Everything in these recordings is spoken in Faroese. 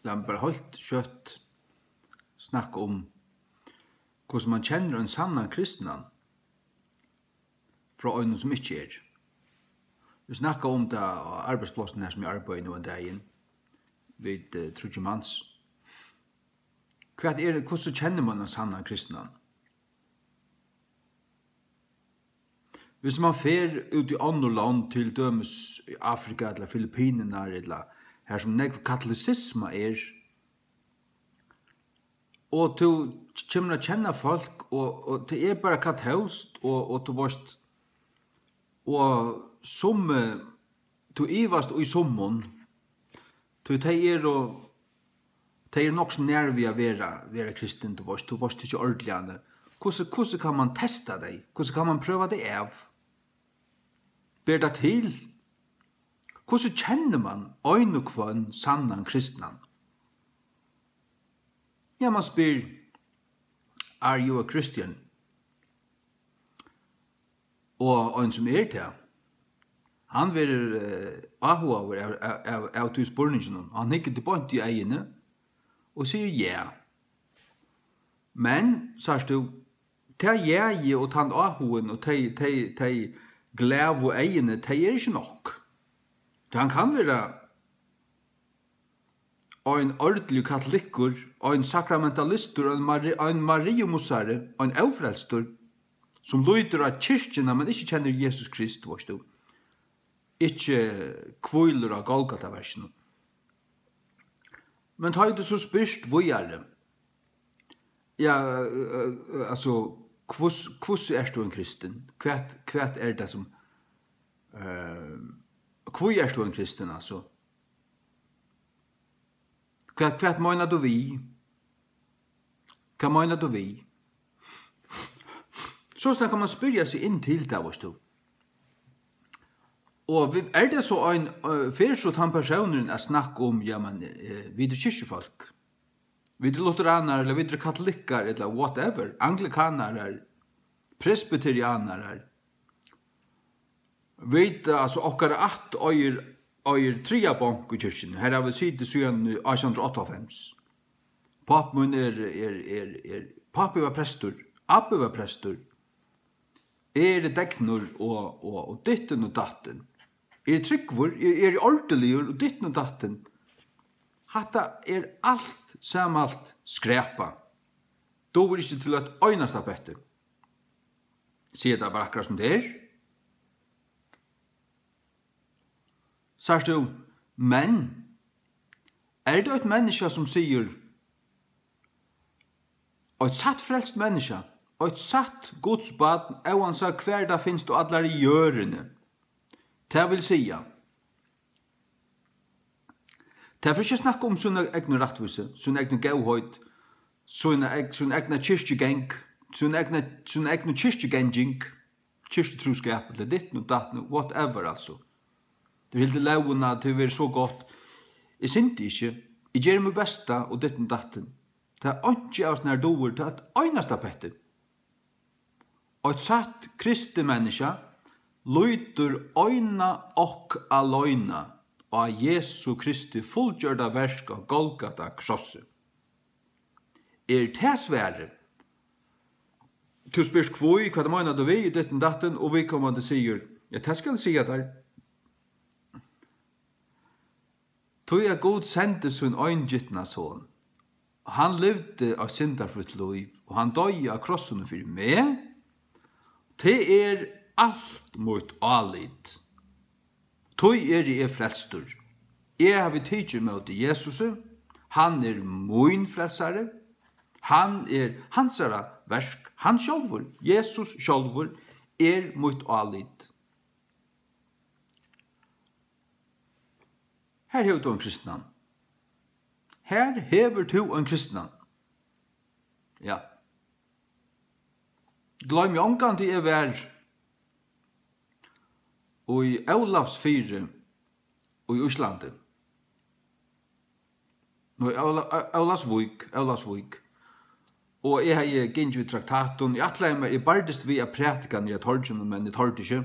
la meg bare helt kjøtt snakke om hvordan man kjenner en sann kristna fra øynene som ikke er. Vi snakker om det av arbeidsplassen her som jeg arbeider nå en dag vid Trudjemans. Hvordan kjenner man en sann kristna? Hvis man fer ut i andre land til dømes i Afrika eller Filippinene eller her som katolicisme og du kommer å kjenne folk og det bare katolsk og du varst og som du ivast og i sommon du det nok så nær vi å være kristen du varst ikke ordentlig. Hvordan kan man testa deg? Hvordan kan man prøve det av? Ber det til? Hvordan kjenner man øyne kvann sannan kristnan? Ja, man spyr, are you a Christian? Og en som til, han vil ahover av til spørningen, han hikker til bort i egene, og sier ja. Men, sier du, ta jeg og ta ahoen, og ta glæv og egene, ta ikke nok. Han kan være en ordentlig katolikker, en sakramentalister, en mariumusare, en aufrelstor, som lyder av kyrkjene, men ikke kjenner Jesus Krist, varst du. Ikke kvøyler av Golgata-versen. Men ta det så spørst, hvor det? Ja, altså, hvordan er du en kristen? Hva det som... Hvor er du en kristen, altså? Hva mener du vi? Hva mener du vi? Så kan man spørre seg inn til det, varst du. Og det så en, for så den personen er snakk om, ja, men, vi kyrkjefolk, vi lutheraner, eller vi katolikker, eller whatever, anglikaner, presbyterianer, vet altså okkar at øyer tria bank i kyrkjen. Her har vi sitte siden 1898. Papen papi var prestor, Abbe var prestor. Deknor og ditten og datten. Tryggvor, ordeligur og ditten og datten. Hatta alt samalt skrepa. Då var ikke til at øynast av bette. Sier det bare akkurat som det Sars du, men det et menneske som sier og et satt frelst menneske og et satt godsbad og han sa hver da finnes du allar i gjørende. Det vil sija. Det vil ikke snakke om sånne egne rettvise, sånne egne gauhøyt, sånne egne kyrkjegeng, sånne egne kyrkjegenging, kyrkjetruskap, eller ditt og datt, whatever altså. Det er helt launa til å være så godt. Jeg synes ikke. Jeg gjør meg besta og ditt og datten. Det ikke av sånne doer til at øynast av pette. Og et satt kristi menneske lyder øyna og aløyna av Jesu Kristi fullgjørda versk av Golgata krosset. Det svære? Du spørs kvoi, hva det mener du vi i ditt og datten, og vi kommer til sier, ja, det skal jeg si at det Tog god sendte sin øyngittna son. Han levde av syndarfrutt liv, og han døg av krossen for meg. Det alt mot alit. Tog jeg frelstor. Jeg har vi tidsi mot Jesus. Han min frelsare. Han hansara versk. Han sjálfur, Jesus sjálfur, mot alit. Her hever du en kristnan. Her hever du en kristnan. Ja. Gløym jeg omgang til vær og i Aulavsfyre og i Øslande. Nå i Aulavsvik. Og jeg har gynnt ved traktaten. Jeg atleir meg, jeg bardest via pratikan i torgen, men jeg tårte ikke.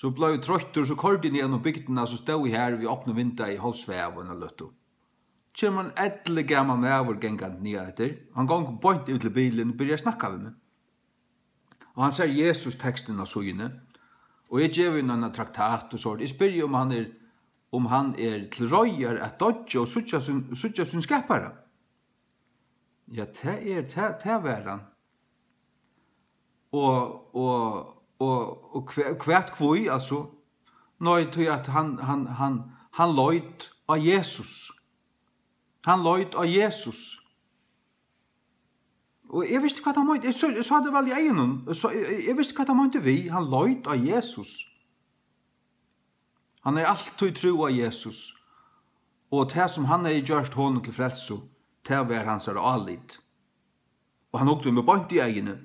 Så ble jeg trøttur, så kordi ned gjennom bygdena, så stod jeg her, vi åpne vinda i halvsveven og løtto. kommer en ädle gammal mäver gengant nya etter. Han går point ut til bilen og börjar snakka med meg. Og han ser Jesus teksten av søgene. Og jeg gjør inn en traktat og sånt. Jeg spør om han til røyer at dodge og suttja sin skapare. Ja, det var han. Og kvært kvøy, altså, nøy til at han løyd av Jesus. Han løyd av Jesus. Og jeg visste hva han måtte, jeg sa det vel i egen, jeg visste hva han måtte vi, han løyd av Jesus. Han alltid tro av Jesus. Og det som han gjort honom til frelso, det var hans alit. Og han åkte med bort i egene.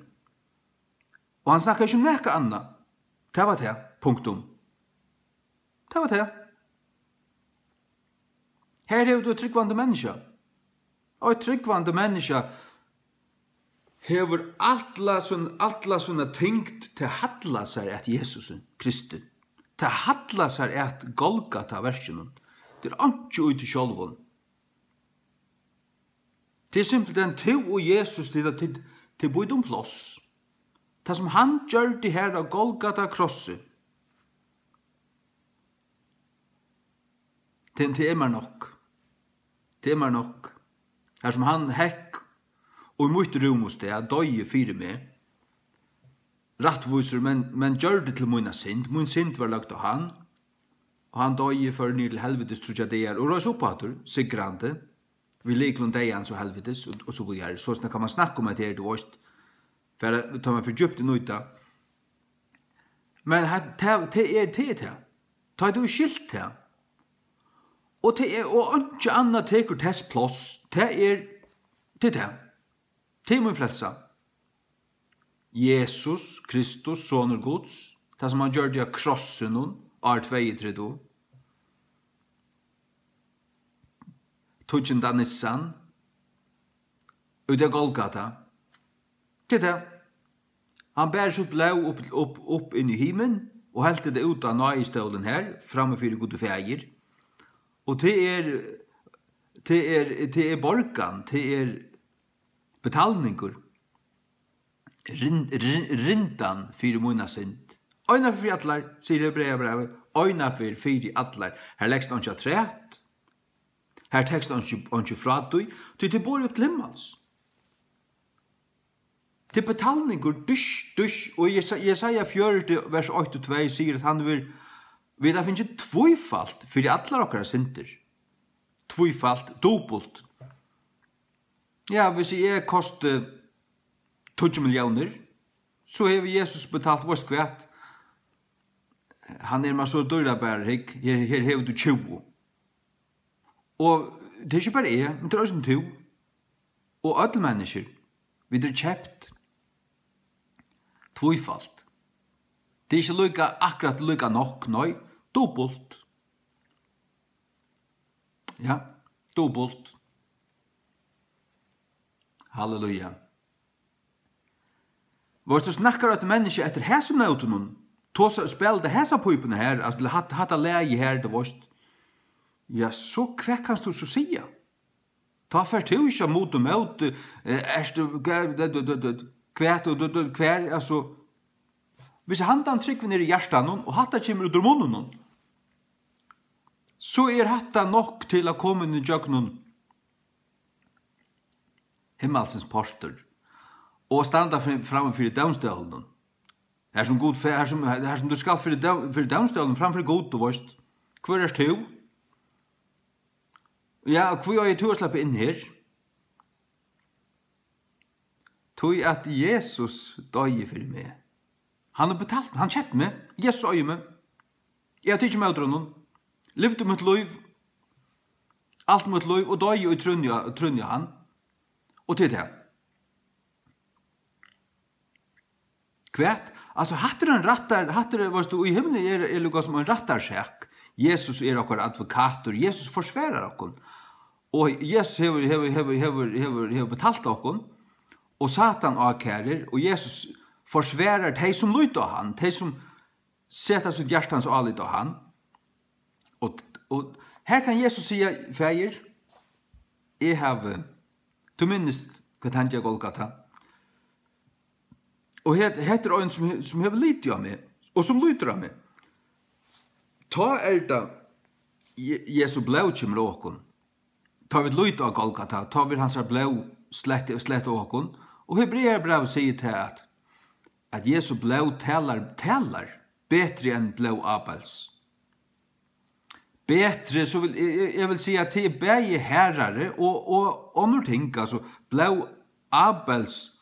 Og han snakket ikke om nekka anna. Det var det, punktum. Det var det. Her er du et tryggvande menneske. Og et tryggvande menneske hever alla sånne tingt til hadla seg at Jesus Kristus. Til hadla seg at Golgata versjonen. Det ikke ut i sjolvun. Det simpelthen to og Jesus til bøyd plass. Det som han gjør det her av Golgata krosset. Det er meg nok. Det er meg nok. Her som han hekk og mot rom hos det, døye fire med. Rattviser, men gjør det til min synd. Min synd var lagt av han. Og han døye for ned til helvetes trojadeier. Og røys opp at sigrande. Vi liker deians og helvetes, og så går jeg. Så kan man snakke om at det er det årst. For å ta meg for djupt i nøyta. Men det er det. Ta du skilt det. Og ikke annet teker tess plass. Det er det. Det er min frelsa. Jesus Kristus, sonur Guds. Det som han gjør det av krossen hun. R2-3. Tudjen da Nissan. Og det er Golgata. Det er det. Han bærer sitt blå opp inn i himen, og helte det ut av nøyestølen her, framme for gode feier. Og det er borgan, det er betalninger. Rindan for munna synd. Øyna for atlar, sier Hebreabrevet. Øyna for atlar. Her leggs det ikke træt. Her tekst det ikke fratøy. Det bor opp til himmels. Det er betalninger, dusj. Og Jesaja 4, vers 8-2 sier at han vil da finne tvøyfalt for atlar okkara synder. Tvøyfalt, dobbelt. Ja, hvis jeg koster 20 millioner, så har Jesus betalt vårt kvært. Han meg så dørabærer, her har du 20. Og det er ikke bare jeg, men det er også 2. Og alle mennesker, vi er kjøpt. Tvøyfalt. Det er ikke akkurat lykka nok, nøy. Dobbelt. Ja, dobbelt. Halleluja. Hvis du snakker at mennesker etter hæsum nøytunnen, tås spil det hæsa pøypene her, altså hatt a leie her, det varst, ja, så hva kan du så sia? Ta for til ikke mot og mot, hver, altså, hvis handan trykker ned i hjertan, og hatta kommer ut ur munnen, så hatta nok til å komme inn i jøgnen himmelsens porter, og standa framfor dømstølen. Her som du skal for dømstølen framfor god, du varst, hver er to? Ja, hver er to å slappe inn her? Tog at Jesus døye for meg. Han har betalt meg, han kjøpt meg, Jesus øye meg. Jeg har tidsi med utrunnen, levde mitt liv, alt mitt liv, og døye og trunja han. Og til det. Kvært, altså hattar en rattar, varst du i himmelen lukka som en rattarsjekk. Jesus okkar advokator, Jesus forsverar okkon. Og Jesus hever betalt okkon, og Satan avkærer, og Jesus forsverar de som lyder av han, de som setter sitt hjertans alit av han. Og her kan Jesus sige, feir, jeg har, du minnes hva tenkte jeg Golgata. Og heter en som har lite av meg, og som lyder av meg. Ta det Jesu blau kommer åkon. Ta vi lyt av Golgata, ta vi hans blau slett åkon. Og Hebreerbrevet sier til at Jesu blau talar betre enn blau Abels. Betre, så jeg vil si at det er begge herrare og andre ting, altså blau Abels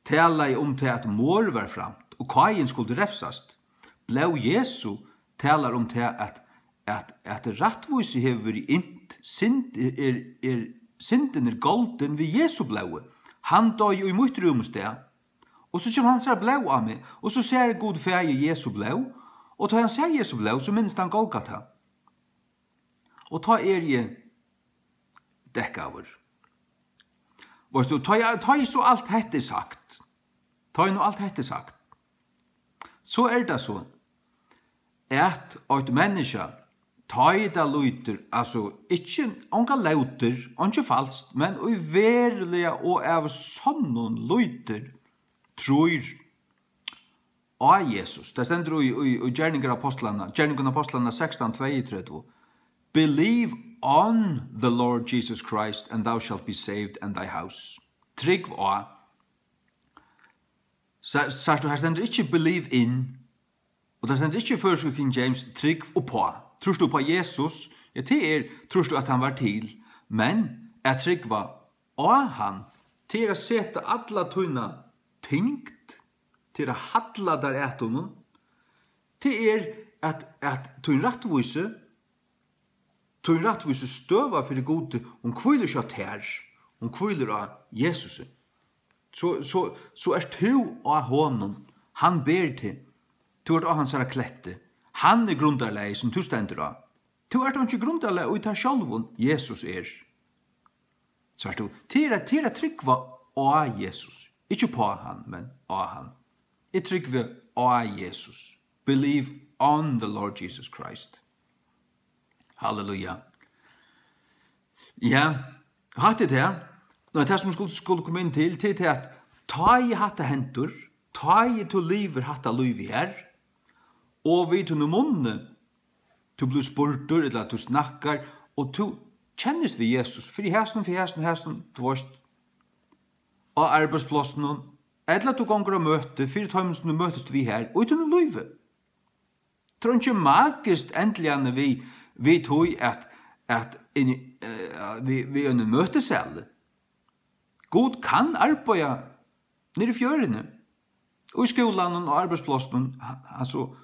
talar om til at mor var framt, og Kain skulle refsast. Blau Jesu talar om til at rattvise hever int, synden golden ved Jesu blaue. Han døg jo i mitt rumsted, og så kommer han ser blau av meg, og så ser god ferie Jesu blau, og da han ser Jesu blau, så minst han Golgata. Og ta jeg dekkaver. Ta jeg så alt hette sagt, så det så, at et menneske, ta i det lyder, altså ikke onka lauter, ikke falskt, men i verilige og av sånne lyder, tror av Jesus. Det stender i Gjerningen av Apostlene 16:32. Believe on the Lord Jesus Christ, and thou shalt be saved and thy house. Trygg av. Så her stender ikke believe in, og det stender ikke først King James, trygg og på. Tror du på Jesus? Ja, det tror du at han var til, men jeg trygg av han, til å sette alle tøyne tingt, til å hadla der etonen, til at tøyn rattvise støva for det gode, hun kviler seg her, hun kviler av Jesus. Så du av honom, han ber til, du av hans klette, han grundarleie som du stender av. Du ikke grundarleie, og tar sjálvun Jesus Så du, til å tryggva av Jesus. Ikke på han, men av han. Jeg tryggva av Jesus. Believe on the Lord Jesus Christ. Halleluja. Ja, hatt det her. Det som skulle komme inn til at ta i hatt hentur, ta i til liver hatt liv her, og vi til noen munne, du blir spurtur, eller du snakkar, og du kjennes vi Jesus, for hæsten, du varst, og arbeidsplassen, eller du gonger og møte, for tøymsen du møtest vi her, og til noen liv. Det ikke magisk endelig vi tog at vi en møteselle. God kan arbeide nere i fjørene, og i skolan og arbeidsplassen, altså,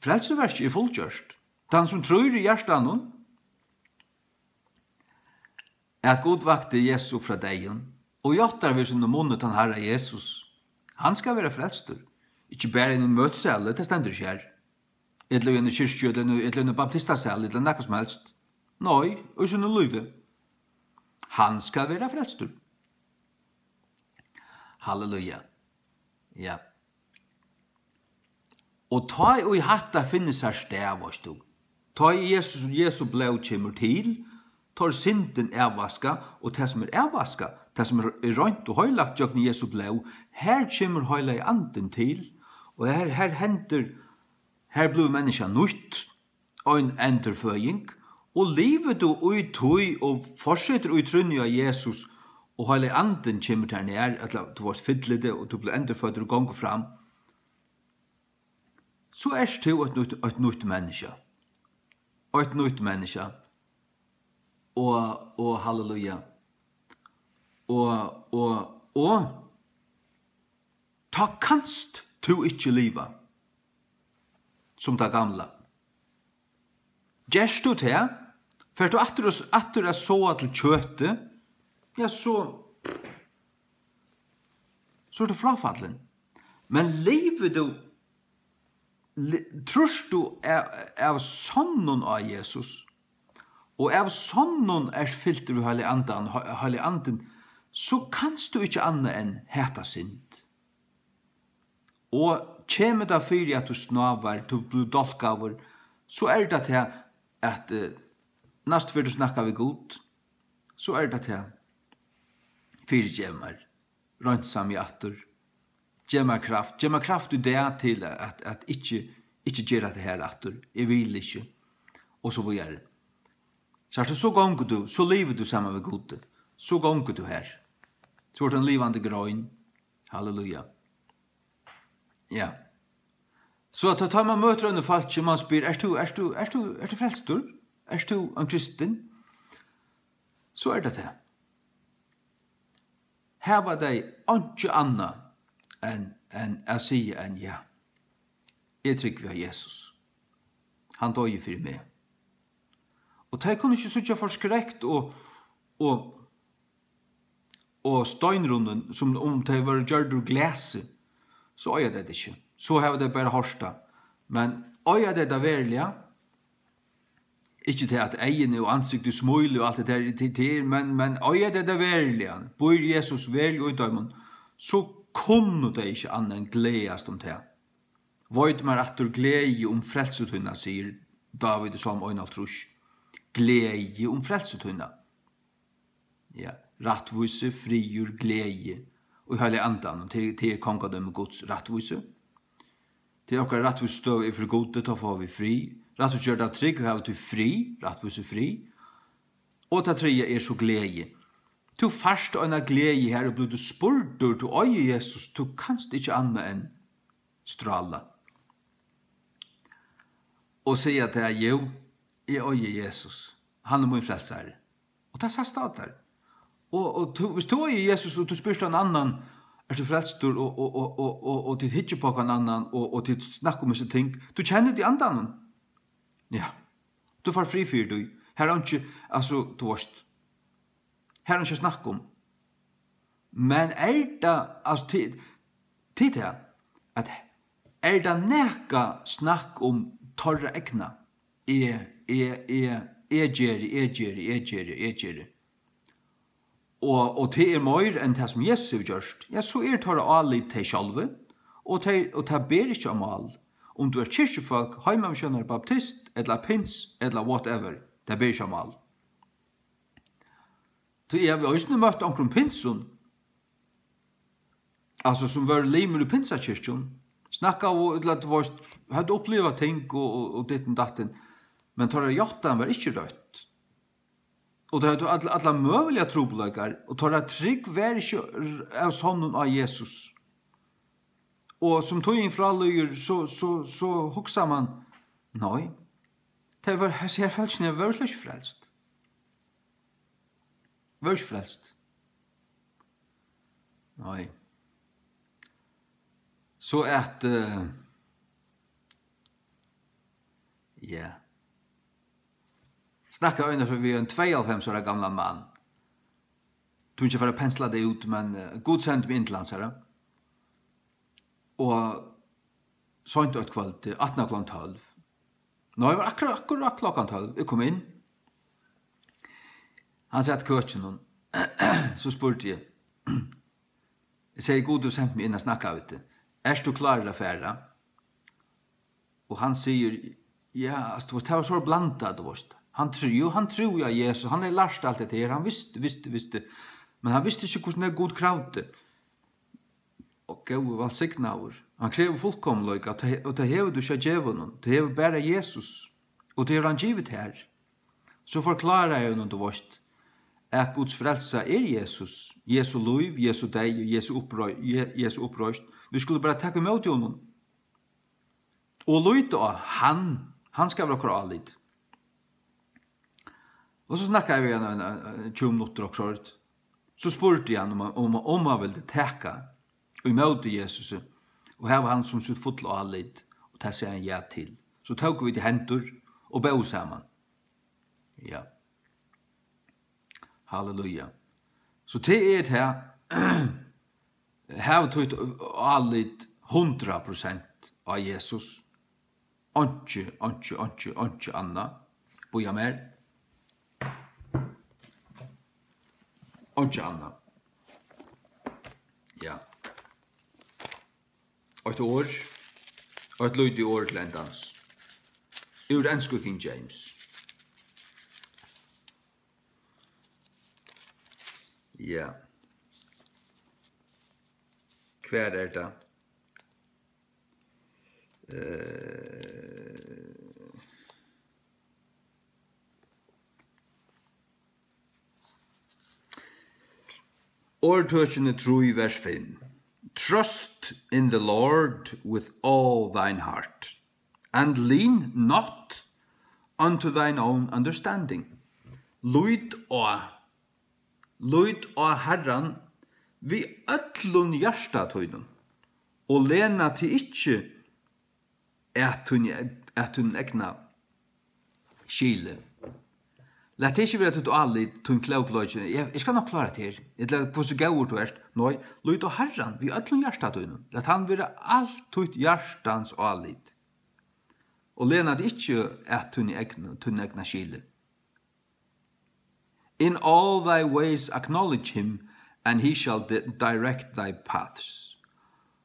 frelseverket fullgjørst. Den som tror i hjertan, at God vakte Jesus fra degen, og gjør vi som munnet han herre Jesus, han skal være frelster. Ikke bare i en møteselle, det stender ikke her. Eller i en kyrkje, eller i en baptistaselle, eller noe som helst. Nei, og ikke noe løyve. Han skal være frelster. Halleluja. Ja. Og ta i hatta finnes her sted, varst du. Ta i Jesu blau kommer til, tar synden avvaska, og det som avvaska, det som rønt og høylagt jøkken Jesu blau, her kommer høyla i anden til, og her blir menneska nytt, og en enderføying, og livet du ui tøy, og fortsetter ui trunni av Jesus, og høyla i anden kommer til nær, at du var fyllede, og du blir enderføyder og gonger fram, så du et nytt menneske. Og et nytt menneske. Og halleluja. Og ta kanst du ikke liva som det gamla. Gjerst du det, for du atter så til kjøte, ja, så er det frafallen. Men livet du trust du av sonnen av Jesus, og av sonnen fylt ved heilig anden, så kanst du ikke annet enn heta synd. Og kjemer det fyrir at du snavar, du blir dolkaver, så det til at næst for du snakker vi god, så det til fyrirgjemmer, rønnsam i atter, gjemmer kraft du det til at ikke gjøre det her atter, jeg vil ikke, og så videre. Så gonger du, så lever du sammen med god, så gonger du her. Så en livande grøn, halleluja. Ja. Så at tar man møter under folk, man spyr, er du frelstor? Er du en kristen? Så det det. Her var det ikke annet enn jeg sier enn ja. Jeg trykker vi av Jesus. Han døg for meg. Og det kunne ikke sitte forskrekt og støynrunden som om det var gjørt ur glæse, så er det ikke. Så har det bare hørsta. Men er det verilige, ikke til at egene og ansiktet smøyler og alt det der, men er det verilige, bor Jesus verilig ut av dem, så kunne det ikke annet enn gledast om det. Void man at du glede om frelsetunna, sier David i Salm 1,3. Glede om frelsetunna. Ja, rattvise, frigjør, glede, og hele andan, til kongadømme Guds rattvise. Til okkar rattvise støv ifra gode, da får vi fri. Rattvise gjør det trygg, vi har til fri, rattvise fri. Og det tredje så glede. Du først og en glede her, og blir du spurt, du øye Jesus, du kanst ikke annet enn strala. Og sier at det jo, jeg øye Jesus. Han min frelsere. Og det er stått der. Og hvis du øye Jesus, og du spørst en annan, er du frelstor, og du hitcher på en annan, og du snakker om disse ting, du kjenner de andan. Ja. Du får fri for du. Her er ikke, altså, du varst. Her er ikke snakk om. Men det, altså, tid her, at det nekka snakk om torra egna, jeg gjør. Og det mer enn det som Jesus har gjort, ja, så torra alit til sjalve, og det ber ikke om all. Om du kyrkjefolk, heimamskjønner, baptist, eller pins, eller whatever, det ber ikke om all. Jeg har også møtt omkring pinsen, altså som var limer i pinsakirken, snakka og hadde opplevd ting og ditten datten, men torra jottan var ikke rødt. Og det hadde alle møvelige trobeløkar, og torra trygg var ikke av sånn av Jesus. Og som tog inn fra løyer, så hoksa man, nei, det var her følelsene var slik frelst. Var ikke frelst. Nei. Så at, ja. Snakka øyne for vi en 92-årig gamla mann. Tog ikke for å pensla det ut, men god sendt med innlandsere. Og sånt et kveld til 18:12. Nå, jeg var akkurat klokken 12. Jeg kom inn. Han sier at køtjen, så spurte jeg. Jeg sier, god, du sendt meg inn og snakka ut det. Du klar til å fære? Og han sier, ja, det var så blandet, du vet. Han tror ja, Jesus, han lært alt det her, han visste, men han visste ikke hvordan det god kravde. Og Gud var signaver. Han krever fullkomlig, og det hever du ikke djevelen, det hever bare Jesus, og det er han givet her. Så forklarer jeg noe, du vet, at Guds frelse Jesus, Jesu liv, Jesu deg, Jesu opprøst. Vi skulle bare takke imot honom. Og lytte av han skal være akkurat litt. Og så snakket jeg en 20 minutter og sånt. Så spurte jeg han om han ville takke imot Jesus, og her var han som sitt fotl og litt, og det sier han ja til. Så tok vi til hentur og bød sammen. Ja. Halleluja. Så det det her, her tog allit 100% av Jesus. Anki anna. Boja mer. Anki anna. Ja. Og et år, og et lyd i år til endans. Ur ensko King James. Ja. Hver det? Årtøkene 3, vers 5. Trust in the Lord with all thine heart, and lean not unto thine own understanding. Lyd og Herran vi öllun hjärsta tøynun, og lena til ikkje at hun egna skile. Lät det ikke være til du alle tun klaukløyge. Jeg skal nok klare det her. Jeg lät på så gauur du erst. Nei, lyd og Herran vi öllun hjärsta tøynun. Lät han være alt tøyt hjertans og alle. Og lena til ikkje at hun egna skile. In all thy ways acknowledge him, and he shall direct thy paths.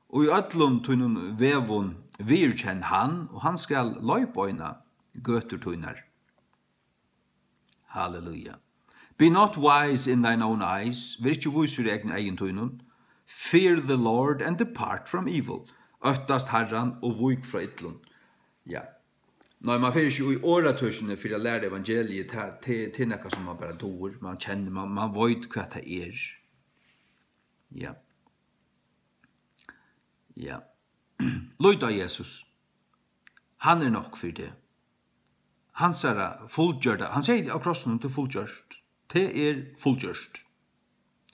Og i öllum tunnum vevun virkjenn han, og han skal løypøyna gøtur tunnar. Halleluja. Be not wise in thine own eyes, vær ikkje vusur i egen tunnun. Fear the Lord and depart from evil. Øttast Herran og vuk fra ytlun. Ja. Nei, man fyrir ikke i åretøysene for å lære evangeliet til nekka som man bare dår, man kjenner, man vet hva det er. Ja. Ja. Lyd av Jesus. Han nok for det. Han sier fullgjørda. Han sier av krossen til fullgjørst. Det fullgjørst.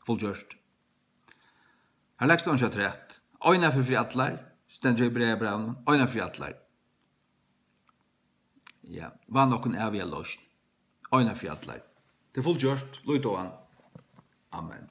Fullgjørst. Han legger stånd seg rett. Øyne for friatler. Stender i brevbraven. Øyne for friatler. Ja, var noen evige løsning. Øyne for friatler. Det fullgjørst. Lyd av han. Amen.